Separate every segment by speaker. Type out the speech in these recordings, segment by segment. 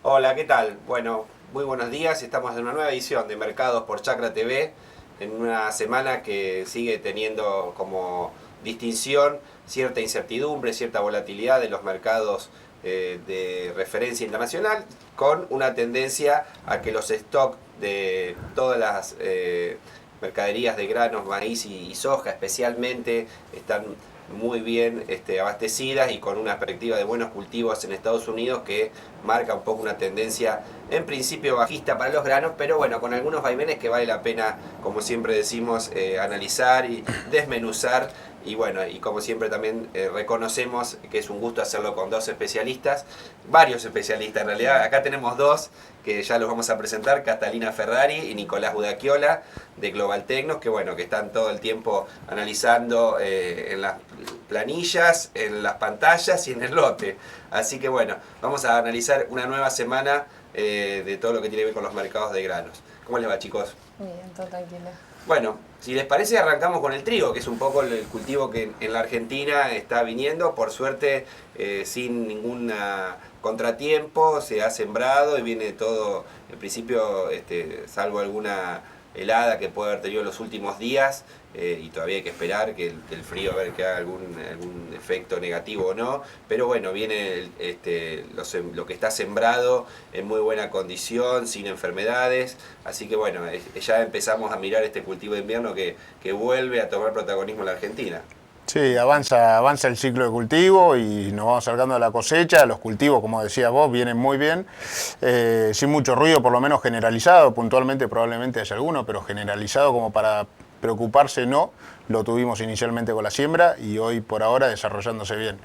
Speaker 1: Hola, ¿qué tal? Bueno, muy buenos días. Estamos en una nueva edición de Mercados por Chacra TV, en una semana que sigue teniendo como distinción cierta incertidumbre, cierta volatilidad de los mercados de referencia internacional, con una tendencia a que los stocks de todas las mercaderías de granos, maíz y soja especialmente están muy bien abastecidas y con una perspectiva de buenos cultivos en Estados Unidos que marca un poco una tendencia en principio bajista para los granos, pero bueno, con algunos vaivenes que vale la pena, como siempre decimos, analizar y desmenuzar. Y bueno, y como siempre también reconocemos que es un gusto hacerlo con dos especialistas, varios especialistas en realidad. Acá tenemos dos que ya los vamos a presentar, Catalina Ferrari y Nicolás Budakiola de Global Tecnos, que bueno, que están todo el tiempo analizando en las planillas, en las pantallas y en el lote. Así que bueno, vamos a analizar una nueva semana de todo lo que tiene que ver con los mercados de granos. ¿Cómo les va, chicos?
Speaker 2: Bien, todo tranquilo.
Speaker 1: Bueno, si les parece arrancamos con el trigo, que es un poco el cultivo que en la Argentina está viniendo, por suerte sin ningún contratiempo, se ha sembrado y viene todo, en principio, salvo alguna helada que puede haber tenido en los últimos días, y todavía hay que esperar que el frío a ver que haga algún efecto negativo o no, pero bueno, viene lo que está sembrado en muy buena condición, sin enfermedades, así que bueno, ya empezamos a mirar este cultivo de invierno que vuelve a tomar protagonismo en la Argentina.
Speaker 3: Sí, avanza el ciclo de cultivo y nos vamos acercando a la cosecha. Los cultivos, como decías vos, vienen muy bien, sin mucho ruido, por lo menos generalizado. Puntualmente probablemente haya alguno, pero generalizado como para preocuparse no. Lo tuvimos inicialmente con la siembra y hoy por ahora desarrollándose bien.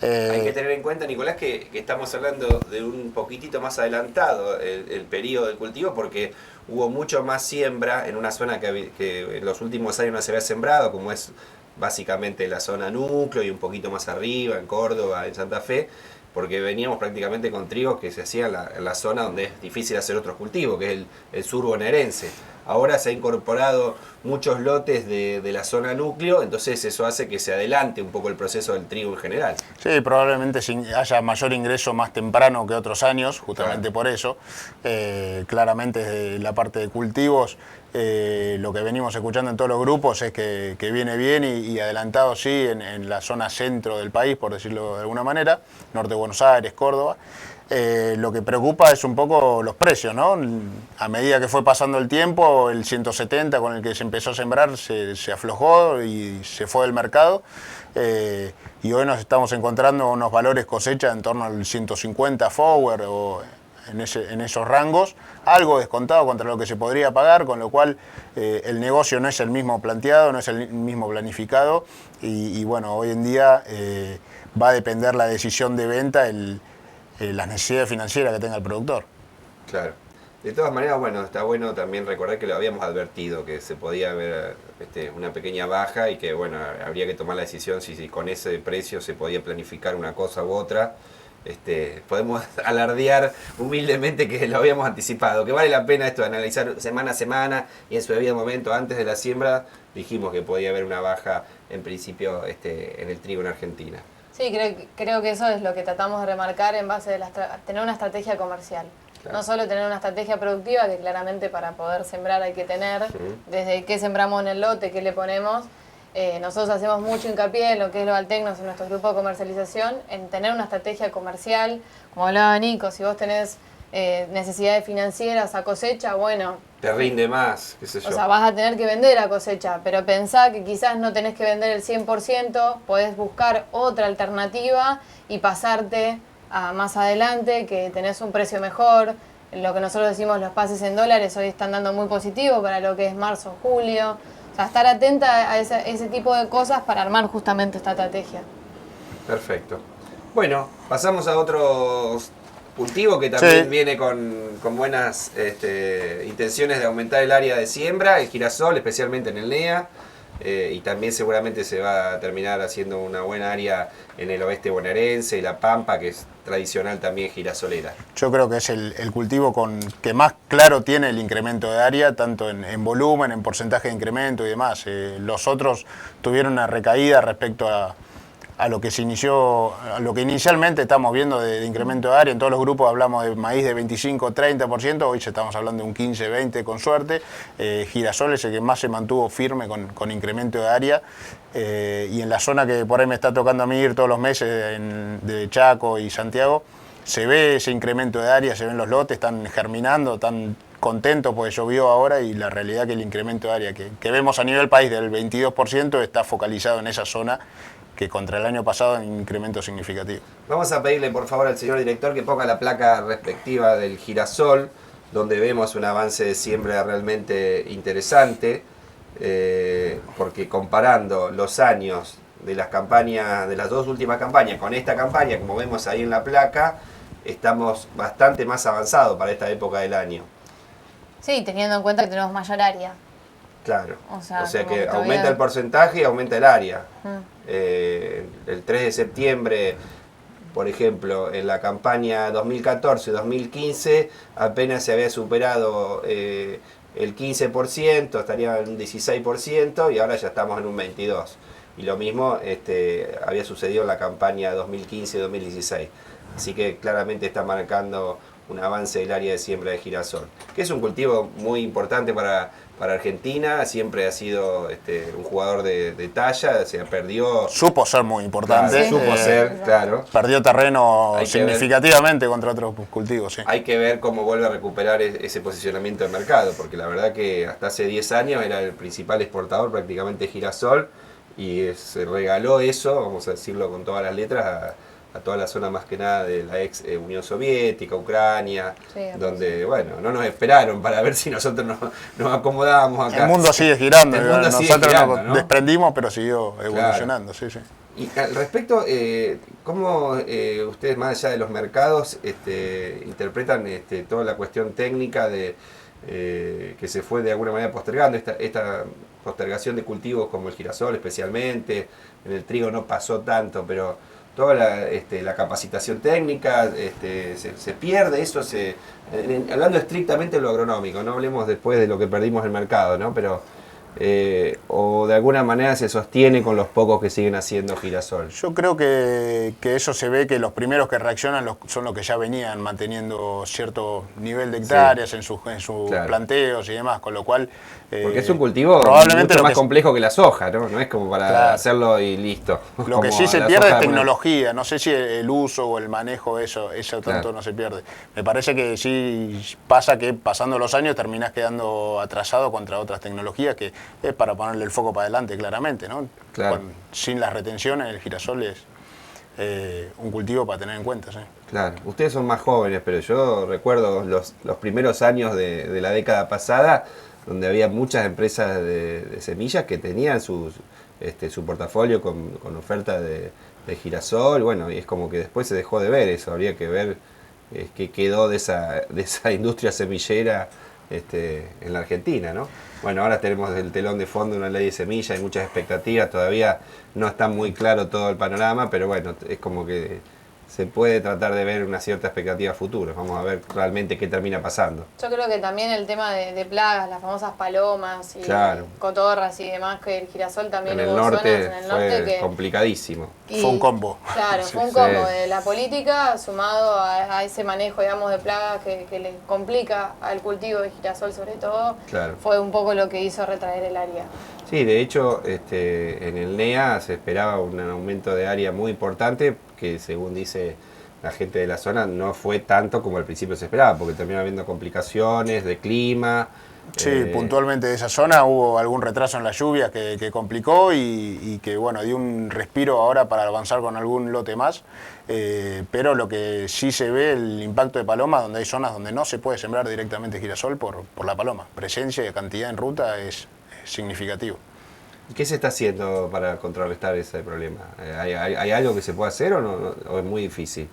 Speaker 1: Hay que tener en cuenta, Nicolás, que estamos hablando de un poquitito más adelantado el periodo de cultivo, porque hubo mucho más siembra en una zona que en los últimos años no se había sembrado, como es básicamente la zona núcleo y un poquito más arriba, en Córdoba, en Santa Fe, porque veníamos prácticamente con trigos que se hacían en la zona donde es difícil hacer otros cultivos, que es el sur bonaerense. Ahora se ha incorporado muchos lotes de la zona núcleo, entonces eso hace que se adelante un poco el proceso del trigo en general.
Speaker 3: Sí, probablemente haya mayor ingreso más temprano que otros años, justamente claro. Por eso. Claramente desde la parte de cultivos, lo que venimos escuchando en todos los grupos es que viene bien y adelantado sí en la zona centro del país, por decirlo de alguna manera, norte de Buenos Aires, Córdoba. Lo que preocupa es un poco los precios, ¿no? A medida que fue pasando el tiempo, el 170 con el que se empezó a sembrar se aflojó y se fue del mercado. Y hoy nos estamos encontrando unos valores cosecha en torno al 150 forward o en esos rangos, algo descontado contra lo que se podría pagar, con lo cual el negocio no es el mismo planteado, no es el mismo planificado y bueno, hoy en día va a depender la decisión de venta, las necesidades financieras que tenga el productor.
Speaker 1: Claro. De todas maneras, bueno, está bueno también recordar que lo habíamos advertido, que se podía haber una pequeña baja y que, bueno, habría que tomar la decisión si con ese precio se podía planificar una cosa u otra. Podemos alardear humildemente que lo habíamos anticipado, que vale la pena esto de analizar semana a semana y en su debido momento antes de la siembra dijimos que podía haber una baja en principio en el trigo en Argentina.
Speaker 2: Sí, creo que eso es lo que tratamos de remarcar en base de tener una estrategia comercial. Claro. No solo tener una estrategia productiva, que claramente para poder sembrar hay que tener, desde qué sembramos en el lote, qué le ponemos. Nosotros hacemos mucho hincapié en lo que es Global Tecnos, en nuestro grupo de comercialización, en tener una estrategia comercial. Como hablaba Nico, si vos tenés necesidades financieras a cosecha, bueno,
Speaker 1: te rinde más, qué sé yo.
Speaker 2: O sea, vas a tener que vender a cosecha, pero pensá que quizás no tenés que vender el 100%, podés buscar otra alternativa y pasarte a más adelante, que tenés un precio mejor. Lo que nosotros decimos, los pases en dólares hoy están dando muy positivo para lo que es marzo, julio. O sea, estar atenta a ese tipo de cosas para armar justamente esta estrategia.
Speaker 1: Perfecto. Bueno, pasamos a otros cultivo que también viene con buenas intenciones de aumentar el área de siembra, el girasol, especialmente en el NEA, y también seguramente se va a terminar haciendo una buena área en el oeste bonaerense y la Pampa, que es tradicional también girasolera.
Speaker 3: Yo creo que es el cultivo que más claro tiene el incremento de área, tanto en volumen, en porcentaje de incremento y demás. Los otros tuvieron una recaída respecto a lo que se inició, a lo que inicialmente estamos viendo de incremento de área. En todos los grupos hablamos de maíz de 25-30%, hoy ya estamos hablando de un 15-20% con suerte. Girasol es el que más se mantuvo firme con incremento de área. Y en la zona que por ahí me está tocando a mí ir todos los meses, de Chaco y Santiago, se ve ese incremento de área, se ven los lotes, están germinando, están contentos porque llovió ahora, y la realidad que el incremento de área que vemos a nivel país del 22% está focalizado en esa zona, que contra el año pasado en un incremento significativo.
Speaker 1: Vamos a pedirle por favor al señor director que ponga la placa respectiva del girasol, donde vemos un avance de siembra realmente interesante, porque comparando los años de las campañas, de las dos últimas campañas con esta campaña, como vemos ahí en la placa, estamos bastante más avanzados para esta época del año.
Speaker 2: Sí, teniendo en cuenta que tenemos mayor área.
Speaker 1: Claro, o sea que
Speaker 2: todavía
Speaker 1: aumenta el porcentaje y aumenta el área. El 3 de septiembre, por ejemplo, en la campaña 2014-2015 apenas se había superado el 15%, estaría en un 16% y ahora ya estamos en un 22%. Y lo mismo había sucedido en la campaña 2015-2016. Así que claramente está marcando un avance del área de siembra de girasol, que es un cultivo muy importante para Argentina. Siempre ha sido un jugador de talla, se perdió...
Speaker 3: Supo ser muy importante.
Speaker 1: Claro, supo ser, claro.
Speaker 3: Perdió terreno significativamente contra otros cultivos, sí.
Speaker 1: Hay que ver cómo vuelve a recuperar ese posicionamiento de mercado, porque la verdad que hasta hace 10 años era el principal exportador prácticamente de girasol, y se regaló eso, vamos a decirlo con todas las letras, a toda la zona más que nada de la ex Unión Soviética, Ucrania, sí, donde, bueno, no nos esperaron para ver si nosotros nos acomodábamos acá.
Speaker 3: El mundo sigue girando,
Speaker 1: nosotros
Speaker 3: nos desprendimos, pero siguió evolucionando, claro. Sí.
Speaker 1: Y al respecto, ¿cómo ustedes, más allá de los mercados, interpretan toda la cuestión técnica de que se fue de alguna manera postergando, esta postergación de cultivos como el girasol especialmente? En el trigo no pasó tanto, pero toda la capacitación técnica, se pierde eso, hablando estrictamente de lo agronómico, no hablemos después de lo que perdimos en el mercado, ¿no? Pero, o de alguna manera se sostiene con los pocos que siguen haciendo girasol.
Speaker 3: Yo creo que eso se ve, que los primeros que reaccionan son los que ya venían manteniendo cierto nivel de hectáreas, sí, en sus claro, planteos y demás, con lo cual...
Speaker 1: porque es un cultivo probablemente mucho más complejo que la soja, ¿no? No es como para claro, hacerlo y listo.
Speaker 3: Lo que sí se pierde es tecnología, no sé si el uso o el manejo, eso tanto claro, no se pierde. Me parece que sí pasa que pasando los años terminás quedando atrasado contra otras tecnologías, que es para ponerle el foco para adelante claramente, ¿no?
Speaker 1: Claro.
Speaker 3: Sin las retenciones, el girasol es un cultivo para tener en cuenta, ¿sí?
Speaker 1: Claro, ustedes son más jóvenes, pero yo recuerdo los primeros años de la década pasada, donde había muchas empresas de semillas que tenían su portafolio con oferta de girasol. Bueno, y es como que después se dejó de ver eso, habría que ver qué quedó de esa industria semillera en la Argentina, ¿no? Bueno, ahora tenemos el telón de fondo una ley de semillas, hay muchas expectativas, todavía no está muy claro todo el panorama, pero bueno, es como que se puede tratar de ver una cierta expectativa futura. Vamos a ver realmente qué termina pasando.
Speaker 2: Yo creo que también el tema de plagas, las famosas palomas y claro, cotorras y demás, que el girasol también
Speaker 1: en el norte fue complicadísimo.
Speaker 3: Fue un combo.
Speaker 2: Claro, fue un combo de la política sumado a ese manejo, digamos, de plagas que le complica al cultivo de girasol sobre todo.
Speaker 1: Claro.
Speaker 2: Fue un poco lo que hizo retraer el área.
Speaker 1: Sí, de hecho, en el NEA se esperaba un aumento de área muy importante, que según dice la gente de la zona, no fue tanto como al principio se esperaba, porque terminó habiendo complicaciones de clima.
Speaker 3: Sí, puntualmente de esa zona hubo algún retraso en las lluvias que complicó y que, bueno, dio un respiro ahora para avanzar con algún lote más. Pero lo que sí se ve, el impacto de paloma, donde hay zonas donde no se puede sembrar directamente girasol por la paloma. Presencia y cantidad en ruta es significativo.
Speaker 1: ¿Qué se está haciendo para contrarrestar ese problema? ¿Hay algo que se puede hacer o no, o es muy difícil?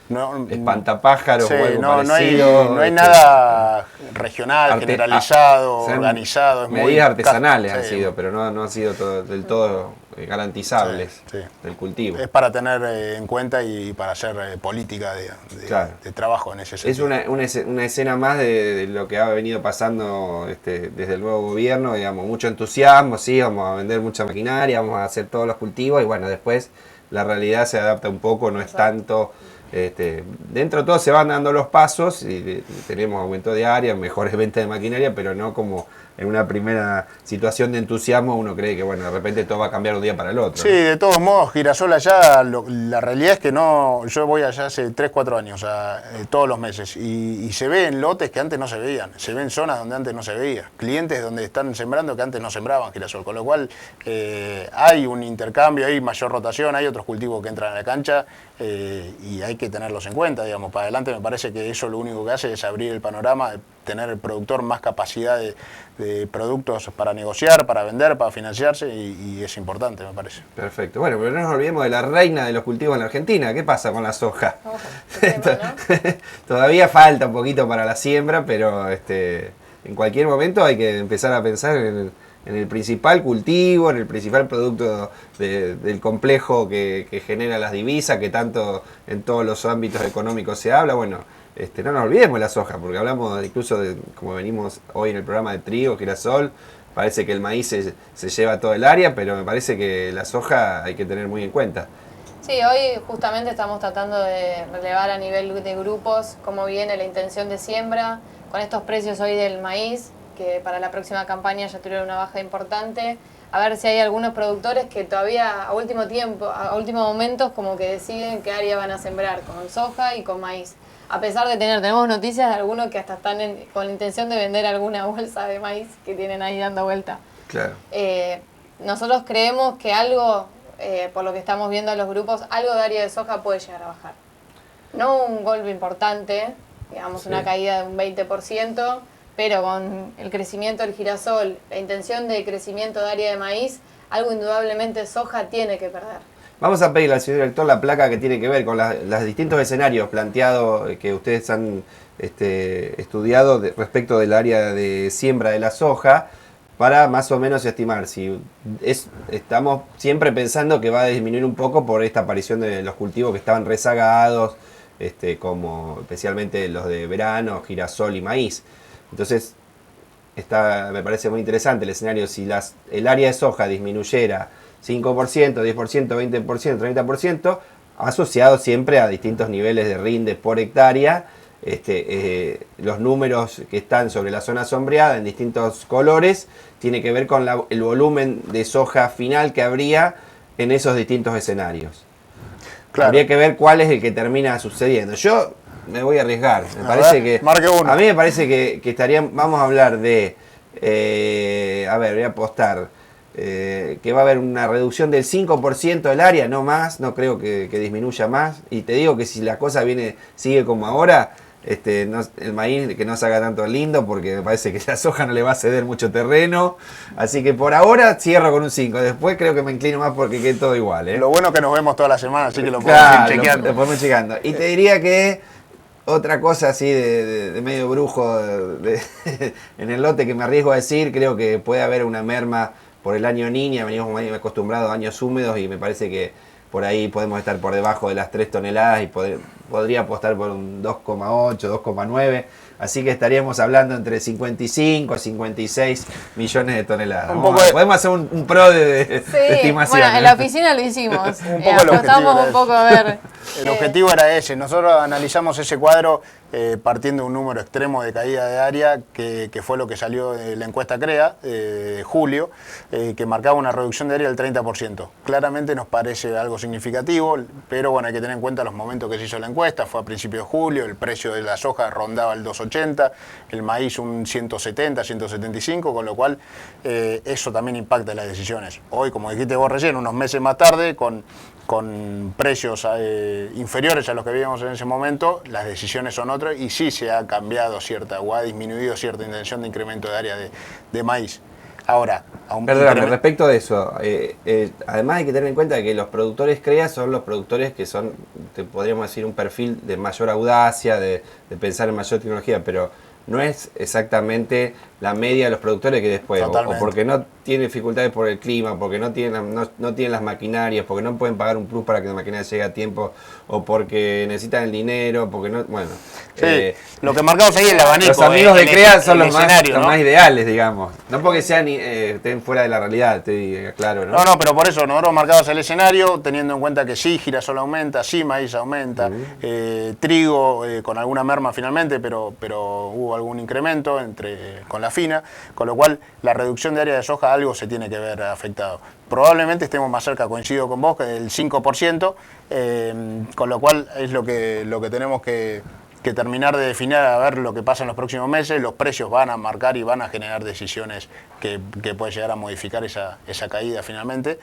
Speaker 3: No,
Speaker 1: espantapájaros
Speaker 3: sí,
Speaker 1: o algo parecido.
Speaker 3: No hay nada regional, generalizado, organizado.
Speaker 1: Medidas artesanales han sido, pero no ha sido del todo garantizables
Speaker 3: Sí.
Speaker 1: del cultivo.
Speaker 3: Es para tener en cuenta y para hacer política
Speaker 1: Claro.
Speaker 3: de trabajo en ese sentido.
Speaker 1: Es una escena más de lo que ha venido pasando desde el nuevo gobierno, digamos, mucho entusiasmo, sí, vamos a vender mucha maquinaria, vamos a hacer todos los cultivos y bueno, después la realidad se adapta un poco, no es tanto. Dentro de todo se van dando los pasos y tenemos aumento de área, mejores ventas de maquinaria, pero no como en una primera situación de entusiasmo uno cree que bueno, de repente todo va a cambiar de un día para el otro.
Speaker 3: Sí,
Speaker 1: ¿no?
Speaker 3: de todos modos, Girasol allá, la realidad es que no, yo voy allá hace 3, 4 años, todos los meses, y se ve en lotes que antes no se veían, se ven zonas donde antes no se veía, clientes donde están sembrando que antes no sembraban Girasol, con lo cual hay un intercambio, hay mayor rotación, hay otros cultivos que entran a la cancha y hay que tenerlos en cuenta, digamos, para adelante me parece que eso lo único que hace es abrir el panorama, tener el productor más capacidad de productos para negociar, para vender, para financiarse y es importante, me parece.
Speaker 1: Perfecto. Bueno, pero no nos olvidemos de la reina de los cultivos en la Argentina. ¿Qué pasa con la soja?
Speaker 2: Ojo, qué tema, ¿no?
Speaker 1: Todavía falta un poquito para la siembra, pero en cualquier momento hay que empezar a pensar en el principal cultivo, en el principal producto del complejo que genera las divisas, que tanto en todos los ámbitos económicos se habla. Bueno, no nos olvidemos de la soja, porque hablamos incluso de, como venimos hoy en el programa de trigo, girasol, parece que el maíz se lleva todo el área, pero me parece que la soja hay que tener muy en cuenta.
Speaker 2: Sí, hoy justamente estamos tratando de relevar a nivel de grupos cómo viene la intención de siembra, con estos precios hoy del maíz, que para la próxima campaña ya tuvieron una baja importante, a ver si hay algunos productores que todavía a último momento como que deciden qué área van a sembrar, con soja y con maíz. A pesar de tenemos noticias de algunos que hasta están con la intención de vender alguna bolsa de maíz que tienen ahí dando vuelta.
Speaker 1: Claro.
Speaker 2: Nosotros creemos que algo, por lo que estamos viendo en los grupos, algo de área de soja puede llegar a bajar. No un golpe importante, digamos una caída de un 20%, pero con el crecimiento del girasol, la intención de crecimiento de área de maíz, algo indudablemente soja tiene que perder.
Speaker 1: Vamos a pedirle al señor director la placa que tiene que ver con los distintos escenarios planteados que ustedes han estudiado respecto del área de siembra de la soja, para más o menos estimar si estamos siempre pensando que va a disminuir un poco por esta aparición de los cultivos que estaban rezagados, como especialmente los de verano, girasol y maíz. Entonces, me parece muy interesante el escenario si el área de soja disminuyera 5%, 10%, 20%, 30%, asociado siempre a distintos niveles de rinde por hectárea. Los números que están sobre la zona sombreada en distintos colores tiene que ver con el volumen de soja final que habría en esos distintos escenarios. Claro. Habría que ver cuál es el que termina sucediendo. Yo me voy a arriesgar. A mí me parece que vamos a hablar de, voy a apostar, que va a haber una reducción del 5% del área, no más, no creo que disminuya más. Y te digo que si la cosa sigue como ahora, el maíz que no se haga tanto lindo, porque me parece que la soja no le va a ceder mucho terreno. Así que por ahora cierro con un 5. Después creo que me inclino más porque quede todo igual.
Speaker 3: Lo bueno es que nos vemos toda la semana, así que lo podemos ir chequeando.
Speaker 1: Lo podemos ir chequeando. Y te diría que otra cosa así de medio brujo en el lote que me arriesgo a decir, creo que puede haber una merma por el año Niña. Venimos muy acostumbrados a años húmedos y me parece que por ahí podemos estar por debajo de las 3 toneladas y podría apostar por un 2,8, 2,9. Así que estaríamos hablando entre 55 a 56 millones de toneladas. Podemos hacer un pro de estimación.
Speaker 2: Bueno, en la oficina lo hicimos. Apostamos un poco a ver.
Speaker 3: El objetivo era ese. Nosotros analizamos ese cuadro partiendo de un número extremo de caída de área, que fue lo que salió de la encuesta CREA de julio, que marcaba una reducción de área del 30%. Claramente nos parece algo significativo, pero bueno, hay que tener en cuenta los momentos que se hizo la encuesta. Fue a principios de julio, el precio de la soja rondaba el 2,80, el maíz un 170, 175, con lo cual eso también impacta en las decisiones. Hoy, como dijiste vos recién, unos meses más tarde, con precios inferiores a los que veíamos en ese momento, las decisiones son otras y sí se ha cambiado o ha disminuido cierta intención de incremento de área de maíz. Ahora,
Speaker 1: Perdóname, respecto de eso, además hay que tener en cuenta que los productores CREA son los productores que son, podríamos decir, un perfil de mayor audacia, de pensar en mayor tecnología, pero no es exactamente la media de los productores que después, o porque no tienen dificultades por el clima, porque no tienen, no tienen las maquinarias, porque no pueden pagar un plus para que la maquinaria llegue a tiempo, o porque necesitan el dinero, porque no, bueno.
Speaker 3: Sí, lo que marcamos ahí es el abanico.
Speaker 1: Los amigos de CREA son los más ideales, digamos. No porque sean estén fuera de la realidad, te digo, claro, ¿no?
Speaker 3: No, pero por eso nosotros marcamos el escenario, teniendo en cuenta que sí, girasol aumenta, sí, maíz aumenta, trigo con alguna merma finalmente, pero hubo algún incremento con la fina, con lo cual la reducción de área de soja algo se tiene que ver afectado. Probablemente estemos más cerca, coincido con vos, que del 5%, con lo cual es lo que tenemos que terminar de definir, a ver lo que pasa en los próximos meses. Los precios van a marcar y van a generar decisiones que pueden llegar a modificar esa caída finalmente.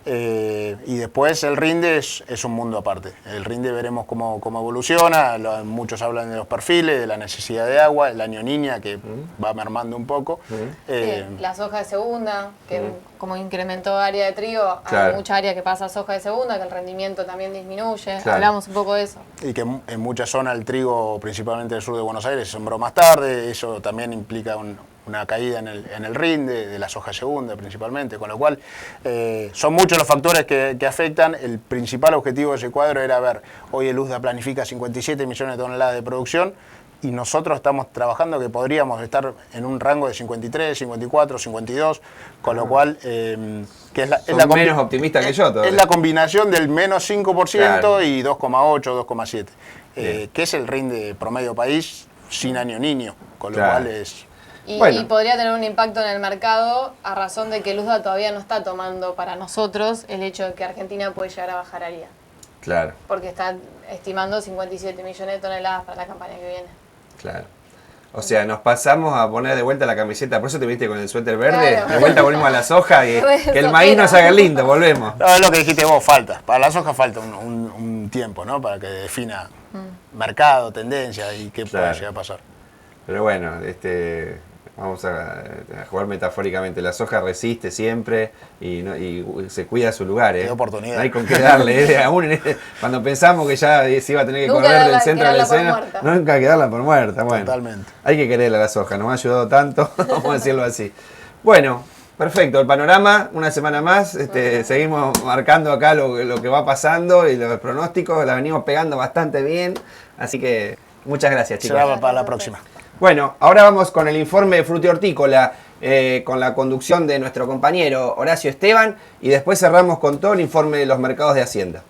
Speaker 3: Y después el rinde es un mundo aparte. El rinde veremos cómo evoluciona. Muchos hablan de los perfiles, de la necesidad de agua, el año niña que va mermando un poco.
Speaker 2: La soja de segunda, que como incrementó área de trigo,
Speaker 1: claro,
Speaker 2: hay mucha área que pasa a soja de segunda, que el rendimiento también disminuye.
Speaker 1: Claro.
Speaker 2: Hablamos un poco de eso.
Speaker 3: Y que en muchas zonas el trigo, principalmente del sur de Buenos Aires, se sembró más tarde. Eso también implica una caída en el rinde de la soja segunda principalmente, con lo cual son muchos los factores que afectan. El principal objetivo de ese cuadro era ver, hoy el USDA planifica 57 millones de toneladas de producción y nosotros estamos trabajando que podríamos estar en un rango de 53, 54, 52, con lo cual que es la
Speaker 1: menos optimista que yo todavía.
Speaker 3: Es la combinación del menos 5%, claro, y 2,8, 2,7, que es el rinde promedio país sin año niño, con lo cual es...
Speaker 2: Y podría tener un impacto en el mercado a razón de que el USDA todavía no está tomando para nosotros el hecho de que Argentina puede llegar a bajar área.
Speaker 1: Claro.
Speaker 2: Porque está estimando 57 millones de toneladas para la campaña que viene.
Speaker 1: Claro. O sea, nos pasamos a poner de vuelta la camiseta, por eso te viste con el suéter verde,
Speaker 2: claro,
Speaker 1: de vuelta volvemos a la soja y que el maíz nos haga lindo, volvemos.
Speaker 3: No, es lo que dijiste vos, falta. Para la soja falta un tiempo, ¿no? Para que defina mercado, tendencia y qué puede llegar a pasar.
Speaker 1: Pero bueno, vamos a jugar metafóricamente. La soja resiste siempre y se cuida su lugar.
Speaker 3: Qué oportunidad.
Speaker 1: No hay con qué darle. Aún cuando pensamos que ya se iba a tener que correr del centro de la escena, nunca hay que darla por muerta. Bueno,
Speaker 3: totalmente.
Speaker 1: Hay que quererla a la soja, nos ha ayudado tanto, vamos a decirlo así. Bueno, perfecto, el panorama, una semana más. Seguimos marcando acá lo que va pasando y los pronósticos, la venimos pegando bastante bien. Así que muchas gracias, chicos.
Speaker 3: Será para la próxima.
Speaker 1: Bueno, ahora vamos con el informe de Frutihortícola, con la conducción de nuestro compañero Horacio Esteban, y después cerramos con todo el informe de los mercados de Hacienda.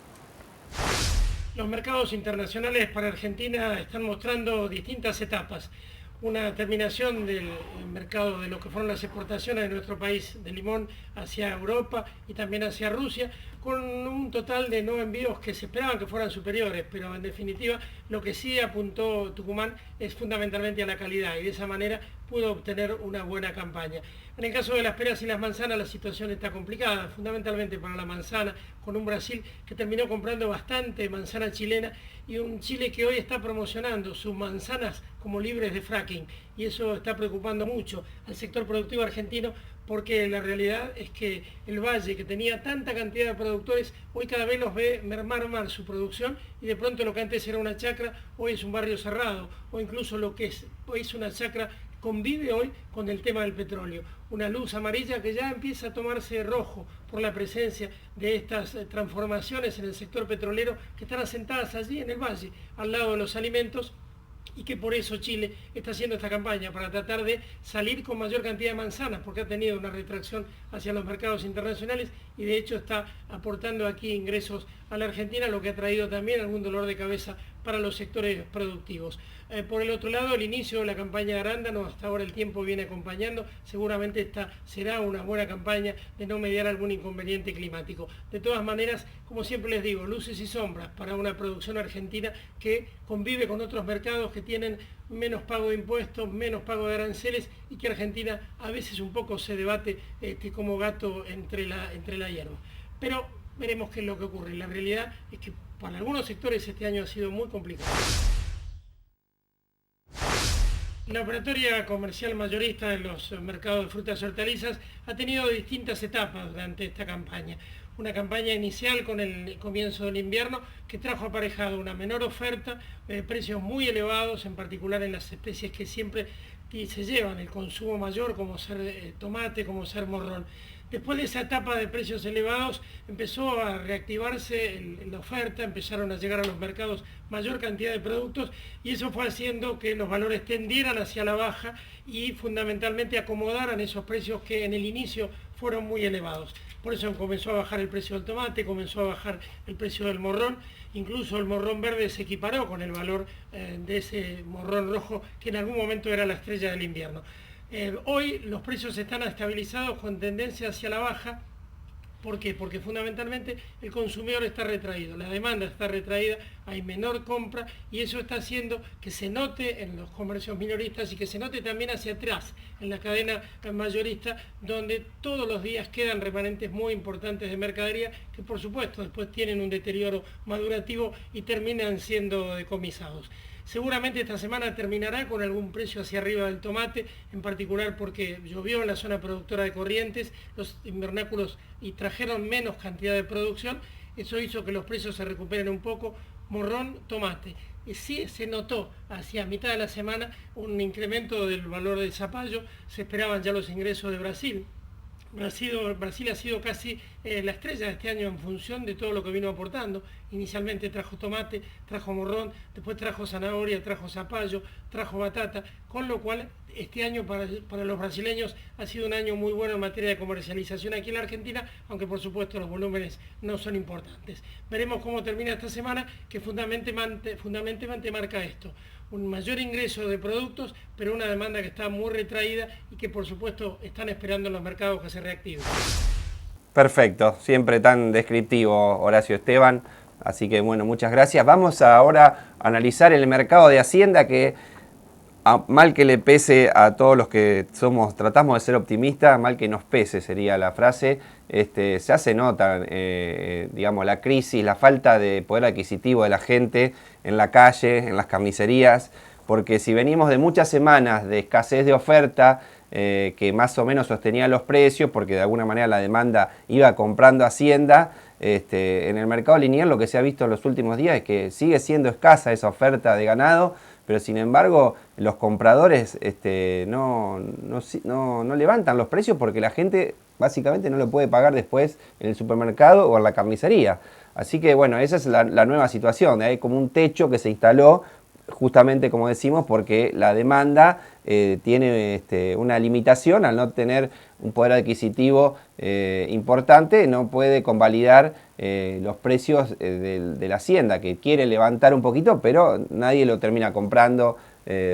Speaker 4: Los mercados internacionales para Argentina están mostrando distintas etapas. Una terminación del mercado de lo que fueron las exportaciones de nuestro país de limón hacia Europa y también hacia Rusia, con un total de no envíos que se esperaban que fueran superiores, pero en definitiva lo que sí apuntó Tucumán es fundamentalmente a la calidad y de esa manera pudo obtener una buena campaña. En el caso de las peras y las manzanas la situación está complicada, fundamentalmente para la manzana, con un Brasil que terminó comprando bastante manzana chilena y un Chile que hoy está promocionando sus manzanas como libres de fracking, y eso está preocupando mucho al sector productivo argentino, porque la realidad es que el valle, que tenía tanta cantidad de productores, hoy cada vez los ve mermar más su producción, y de pronto lo que antes era una chacra hoy es un barrio cerrado, o incluso lo que hoy es una chacra convive hoy con el tema del petróleo. Una luz amarilla que ya empieza a tomarse rojo por la presencia de estas transformaciones en el sector petrolero que están asentadas allí en el valle, al lado de los alimentos, y que por eso Chile está haciendo esta campaña, para tratar de salir con mayor cantidad de manzanas, porque ha tenido una retracción hacia los mercados internacionales y de hecho está aportando aquí ingresos a la Argentina, lo que ha traído también algún dolor de cabeza para los sectores productivos. Por el otro lado, el inicio de la campaña de arándano, hasta ahora el tiempo viene acompañando, seguramente esta será una buena campaña de no mediar algún inconveniente climático. De todas maneras, como siempre les digo, luces y sombras para una producción argentina que convive con otros mercados que tienen menos pago de impuestos, menos pago de aranceles, y que Argentina a veces un poco se debate como gato entre la hierba. Pero veremos qué es lo que ocurre. La realidad es que para algunos sectores este año ha sido muy complicado. La operatoria comercial mayorista en los mercados de frutas y hortalizas ha tenido distintas etapas durante esta campaña. Una campaña inicial con el comienzo del invierno que trajo aparejado una menor oferta, precios muy elevados, en particular en las especies que siempre se llevan el consumo mayor, como ser tomate, como ser morrón. Después de esa etapa de precios elevados empezó a reactivarse la oferta, empezaron a llegar a los mercados mayor cantidad de productos y eso fue haciendo que los valores tendieran hacia la baja y fundamentalmente acomodaran esos precios que en el inicio fueron muy elevados. Por eso comenzó a bajar el precio del tomate, comenzó a bajar el precio del morrón, incluso el morrón verde se equiparó con el valor de ese morrón rojo que en algún momento era la estrella del invierno. Hoy los precios están estabilizados con tendencia hacia la baja. ¿Por qué? Porque fundamentalmente el consumidor está retraído, la demanda está retraída, hay menor compra y eso está haciendo que se note en los comercios minoristas y que se note también hacia atrás, en la cadena mayorista, donde todos los días quedan remanentes muy importantes de mercadería que por supuesto después tienen un deterioro madurativo y terminan siendo decomisados. Seguramente esta semana terminará con algún precio hacia arriba del tomate, en particular porque llovió en la zona productora de Corrientes, los invernáculos y trajeron menos cantidad de producción, eso hizo que los precios se recuperen un poco, morrón, tomate. Y sí se notó hacia mitad de la semana un incremento del valor del zapallo, se esperaban ya los ingresos de Brasil. Brasil ha sido casi la estrella de este año en función de todo lo que vino aportando. Inicialmente trajo tomate, trajo morrón, después trajo zanahoria, trajo zapallo, trajo batata, con lo cual este año para los brasileños ha sido un año muy bueno en materia de comercialización aquí en la Argentina, aunque por supuesto los volúmenes no son importantes. Veremos cómo termina esta semana, que fundamentalmente marca esto. Un mayor ingreso de productos, pero una demanda que está muy retraída y que por supuesto están esperando en los mercados que se reactiven.
Speaker 1: Perfecto, siempre tan descriptivo Horacio Esteban, así que bueno, muchas gracias. Vamos ahora a analizar el mercado de Hacienda que, mal que le pese a todos los que tratamos de ser optimistas, mal que nos pese sería la frase, se hace nota, digamos, la crisis, la falta de poder adquisitivo de la gente en la calle, en las carnicerías, porque si venimos de muchas semanas de escasez de oferta, que más o menos sostenía los precios, porque de alguna manera la demanda iba comprando Hacienda, en el mercado lineal lo que se ha visto en los últimos días es que sigue siendo escasa esa oferta de ganado, pero sin embargo los compradores no levantan los precios porque la gente básicamente no lo puede pagar después en el supermercado o en la carnicería. Así que bueno, esa es la nueva situación, hay como un techo que se instaló justamente como decimos porque la demanda tiene una limitación al no tener un poder adquisitivo importante, no puede convalidar los precios de la Hacienda, que quiere levantar un poquito, pero nadie lo termina comprando,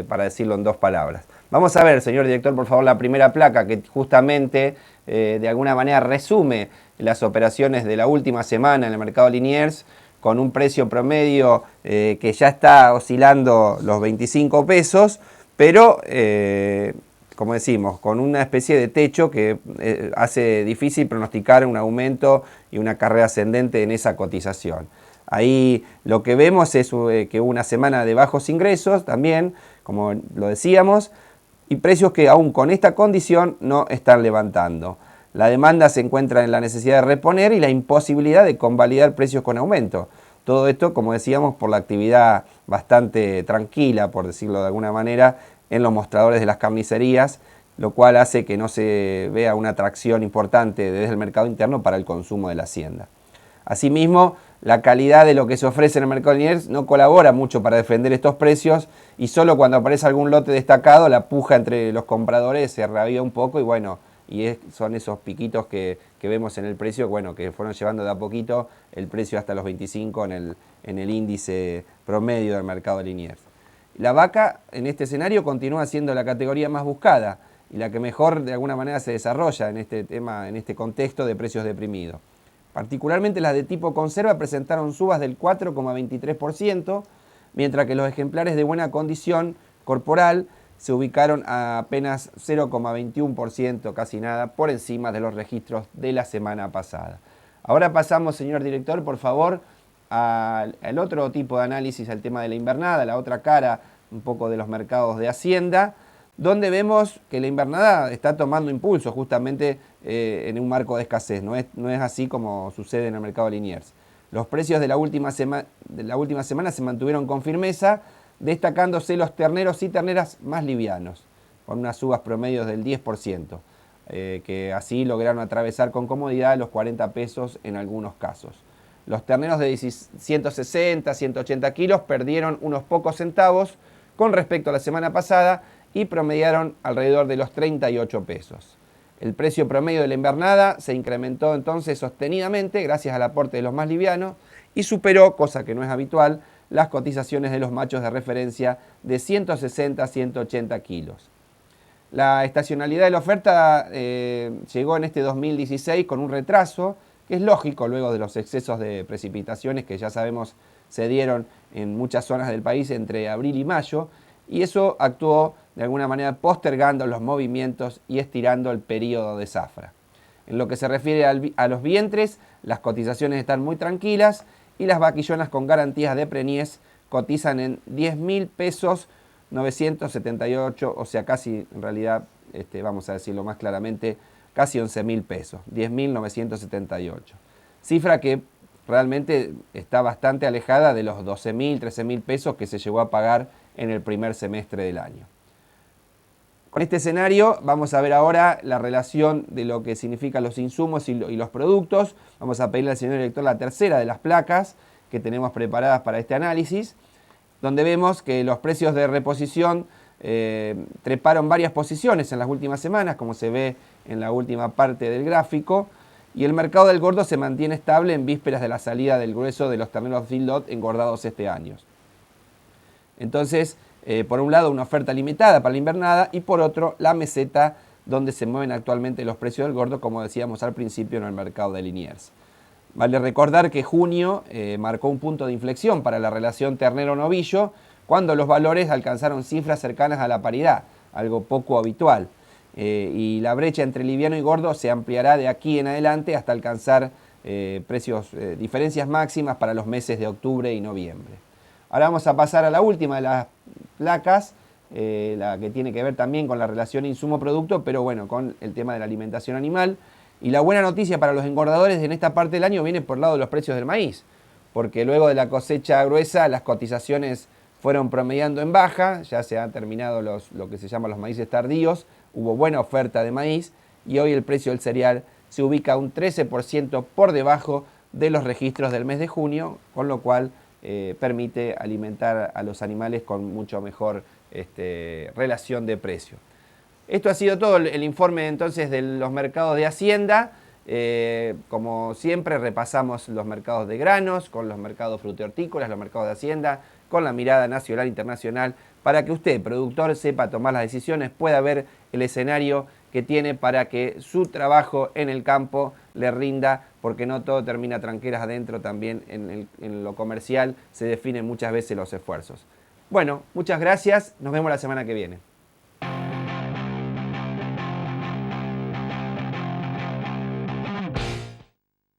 Speaker 1: para decirlo en dos palabras. Vamos a ver, señor director, por favor, la primera placa que justamente de alguna manera resume las operaciones de la última semana en el mercado Liniers, con un precio promedio que ya está oscilando los 25 pesos, pero como decimos, con una especie de techo que hace difícil pronosticar un aumento y una carrera ascendente en esa cotización. Ahí lo que vemos es que hubo una semana de bajos ingresos también, como lo decíamos, y precios que aún con esta condición no están levantando. La demanda se encuentra en la necesidad de reponer y la imposibilidad de convalidar precios con aumento. Todo esto, como decíamos, por la actividad bastante tranquila, por decirlo de alguna manera, en los mostradores de las carnicerías, lo cual hace que no se vea una atracción importante desde el mercado interno para el consumo de la Hacienda. Asimismo, la calidad de lo que se ofrece en el mercado Liniers no colabora mucho para defender estos precios y solo cuando aparece algún lote destacado la puja entre los compradores se reaviva un poco y bueno, son esos piquitos que vemos en el precio, bueno, que fueron llevando de a poquito el precio hasta los 25 en el índice promedio del mercado Liniers. La vaca en este escenario continúa siendo la categoría más buscada y la que mejor de alguna manera se desarrolla en este contexto de precios deprimidos. Particularmente las de tipo conserva presentaron subas del 4,23%, mientras que los ejemplares de buena condición corporal se ubicaron a apenas 0,21%, casi nada, por encima de los registros de la semana pasada. Ahora pasamos, señor director, por favor, al otro tipo de análisis, al tema de la invernada, la otra cara un poco de los mercados de Hacienda, donde vemos que la invernada está tomando impulso justamente en un marco de escasez. No es así como sucede en el mercado de Liniers. Los precios de la última semana se mantuvieron con firmeza, destacándose los terneros y terneras más livianos, con unas subas promedios del 10%, que así lograron atravesar con comodidad los 40 pesos en algunos casos. Los terneros de 160, 180 kilos perdieron unos pocos centavos con respecto a la semana pasada y promediaron alrededor de los 38 pesos. El precio promedio de la invernada se incrementó entonces sostenidamente gracias al aporte de los más livianos y superó, cosa que no es habitual, las cotizaciones de los machos de referencia de 160 a 180 kilos. La estacionalidad de la oferta llegó en este 2016 con un retraso, que es lógico luego de los excesos de precipitaciones que ya sabemos se dieron en muchas zonas del país entre abril y mayo, y eso actuó de alguna manera postergando los movimientos y estirando el periodo de zafra. En lo que se refiere a los vientres, las cotizaciones están muy tranquilas y las vaquillonas con garantías de preñez cotizan en 10.000 pesos 978, o sea, casi en realidad, vamos a decirlo más claramente, casi 11.000 pesos, 10.978. Cifra que realmente está bastante alejada de los 12.000, 13.000 pesos que se llegó a pagar en el primer semestre del año. Con este escenario vamos a ver ahora la relación de lo que significan los insumos y los productos. Vamos a pedirle al señor director la tercera de las placas que tenemos preparadas para este análisis, donde vemos que los precios de reposición treparon varias posiciones en las últimas semanas, como se ve en la última parte del gráfico, y el mercado del gordo se mantiene estable en vísperas de la salida del grueso de los terneros feedlot engordados este año. Entonces, por un lado, una oferta limitada para la invernada y por otro, la meseta donde se mueven actualmente los precios del gordo, como decíamos al principio, en el mercado de Liniers. Vale recordar que junio marcó un punto de inflexión para la relación ternero-novillo, cuando los valores alcanzaron cifras cercanas a la paridad, algo poco habitual. Y la brecha entre liviano y gordo se ampliará de aquí en adelante hasta alcanzar diferencias máximas para los meses de octubre y noviembre. Ahora vamos a pasar a la última de las placas, la que tiene que ver también con la relación insumo-producto, pero bueno, con el tema de la alimentación animal. Y la buena noticia para los engordadores en esta parte del año viene por el lado de los precios del maíz, porque luego de la cosecha gruesa las cotizaciones fueron promediando en baja, ya se han terminado lo que se llama los maíces tardíos, hubo buena oferta de maíz y hoy el precio del cereal se ubica un 13% por debajo de los registros del mes de junio, con lo cual permite alimentar a los animales con mucho mejor relación de precio. Esto ha sido todo el informe entonces de los mercados de Hacienda. Como siempre repasamos los mercados de granos, con los mercados frutícolas, los mercados de Hacienda, con la mirada nacional e internacional, para que usted, productor, sepa tomar las decisiones, pueda ver el escenario que tiene para que su trabajo en el campo le rinda, porque no todo termina tranqueras adentro, también en lo comercial se definen muchas veces los esfuerzos. Bueno, muchas gracias, nos vemos la semana que viene.